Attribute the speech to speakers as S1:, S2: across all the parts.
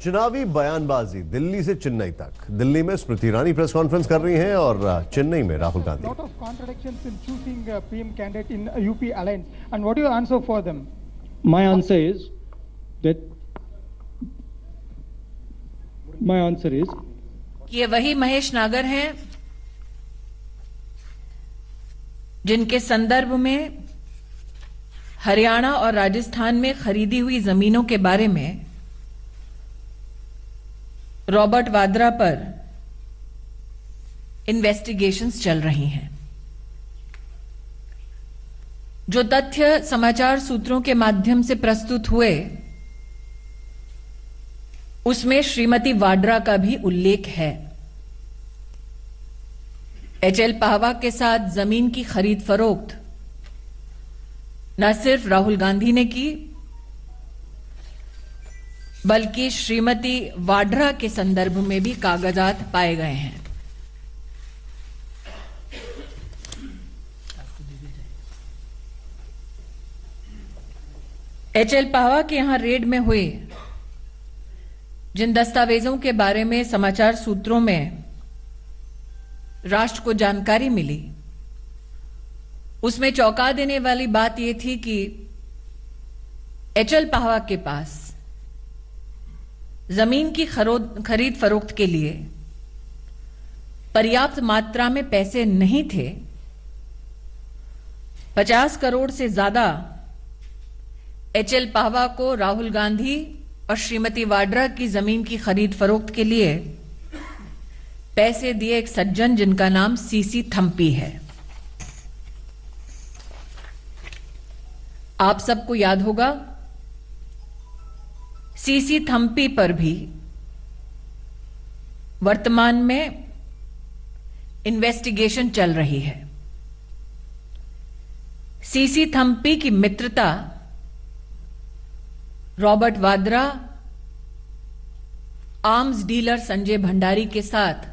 S1: चुनावी बयानबाजी दिल्ली से चेन्नई तक। दिल्ली में स्मृति ईरानी प्रेस कॉन्फ्रेंस कर रही हैं और चेन्नई में Rahul Gandhi.
S2: Lot of contradictions in choosing a PM candidate in UP alliance. And what do you answer for them?
S3: My answer is
S4: ये वही महेश नागर हैं जिनके संदर्भ में हरियाणा और राजस्थान में खरीदी हुई जमीनों के बारे में रॉबर्ट वाड्रा पर इन्वेस्टिगेशंस चल रही हैं। जो तथ्य समाचार सूत्रों के माध्यम से प्रस्तुत हुए उसमें श्रीमती वाड्रा का भी उल्लेख है। एचएल पाहवा के साथ जमीन की खरीद फरोख्त न सिर्फ राहुल गांधी ने की बल्कि श्रीमती वाड्रा के संदर्भ में भी कागजात पाए गए हैं। एचएल पाहवा के यहां रेड में हुए जिन दस्तावेजों के बारे में समाचार सूत्रों में राष्ट्र को जानकारी मिली उसमें चौंका देने वाली बात यह थी कि एचएल पाहवा के पास जमीन की खरीद फरोख्त के लिए पर्याप्त मात्रा में पैसे नहीं थे। 50 करोड़ से ज्यादा एचएल पाहवा को राहुल गांधी और श्रीमती वाड्रा की जमीन की खरीद फरोख्त के लिए पैसे दिए एक सज्जन जिनका नाम सीसी थम्पी है। आप सबको याद होगा सीसी थम्पी पर भी वर्तमान में इन्वेस्टिगेशन चल रही है। सीसी थम्पी की मित्रता Robert Vadra arms dealer Sanjay Bhandari के साथ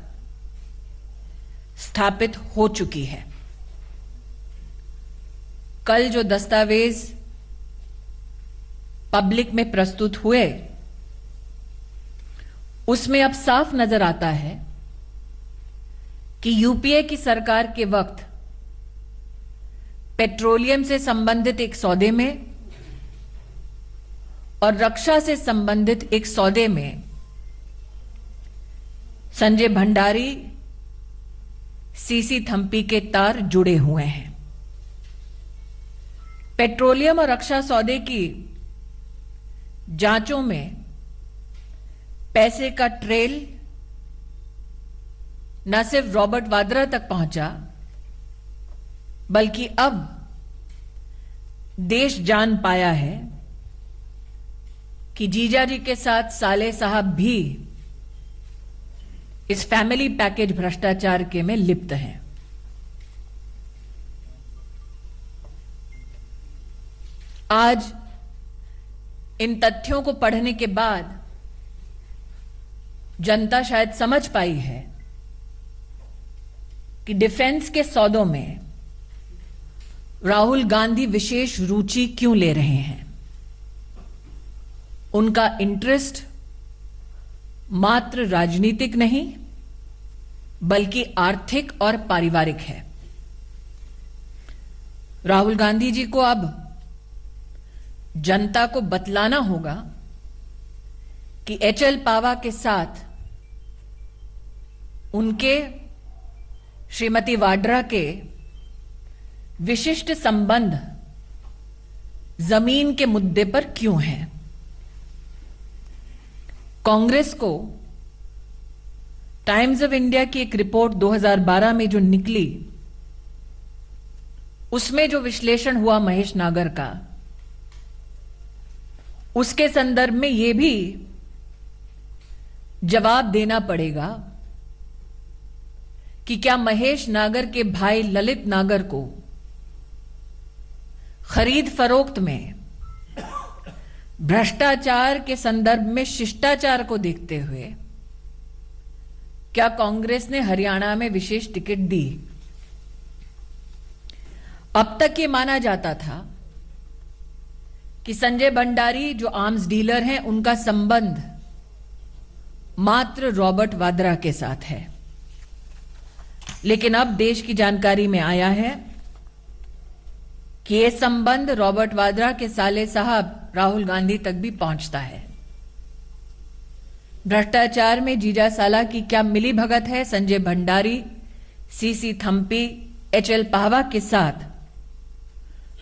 S4: स्थापित हो चुकी है। कल जो दस्तावेज पब्लिक में प्रस्तुत हुए उसमें अब साफ नजर आता है कि यूपीए की सरकार के वक्त पेट्रोलियम से संबंधित एक सौदे में और रक्षा से संबंधित एक सौदे में संजय भंडारी सीसी थम्पी के तार जुड़े हुए हैं। पेट्रोलियम और रक्षा सौदे की जांचों में पैसे का ट्रेल न सिर्फ रॉबर्ट वाड्रा तक पहुंचा बल्कि अब देश जान पाया है कि जीजाजी के साथ साले साहब भी इस फैमिली पैकेज भ्रष्टाचार के में लिप्त हैं। आज इन तथ्यों को पढ़ने के बाद जनता शायद समझ पाई है कि डिफेंस के सौदों में राहुल गांधी विशेष रुचि क्यों ले रहे हैं। उनका इंटरेस्ट मात्र राजनीतिक नहीं बल्कि आर्थिक और पारिवारिक है। राहुल गांधी जी को अब जनता को बतलाना होगा कि एचएल पाहवा के साथ उनके श्रीमती वाड्रा के विशिष्ट संबंध जमीन के मुद्दे पर क्यों हैं। कांग्रेस को टाइम्स ऑफ इंडिया की एक रिपोर्ट 2012 में जो निकली उसमें जो विश्लेषण हुआ महेश नागर का उसके संदर्भ में यह भी जवाब देना पड़ेगा कि क्या महेश नागर के भाई ललित नागर को खरीद फरोख्त में भ्रष्टाचार के संदर्भ में शिष्टाचार को देखते हुए क्या कांग्रेस ने हरियाणा में विशेष टिकट दी। अब तक ये माना जाता था कि संजय भंडारी जो आर्म्स डीलर हैं उनका संबंध मात्र रॉबर्ट वाड्रा के साथ है। लेकिन अब देश की जानकारी में आया है कि यह संबंध रॉबर्ट वाड्रा के साले साहब राहुल गांधी तक भी पहुंचता है। भ्रष्टाचार में जीजा साला की क्या मिली भगत है संजय भंडारी, सीसी थम्पी, एचएल पाहवा के साथ,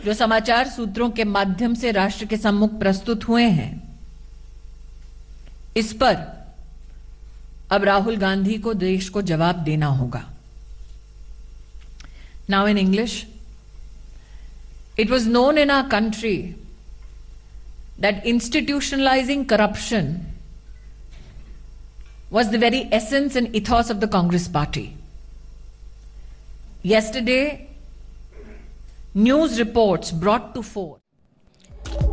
S4: जो समाचार सूत्रों के माध्यम से राष्ट्र के सम्मुख प्रस्तुत हुए हैं, इस पर अब राहुल गांधी को देश को जवाब देना होगा। Now in English, it was known in our country that institutionalizing corruption was the very essence and ethos of the Congress party. Yesterday, news reports brought to fore.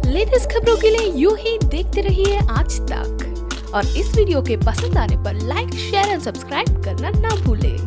S5: Latest खबरों के लिए यूं ही देखते रहिए आज तक, और इस वीडियो के पसंद आने पर लाइक, शेयर एंड सब्सक्राइब करना ना भूलें।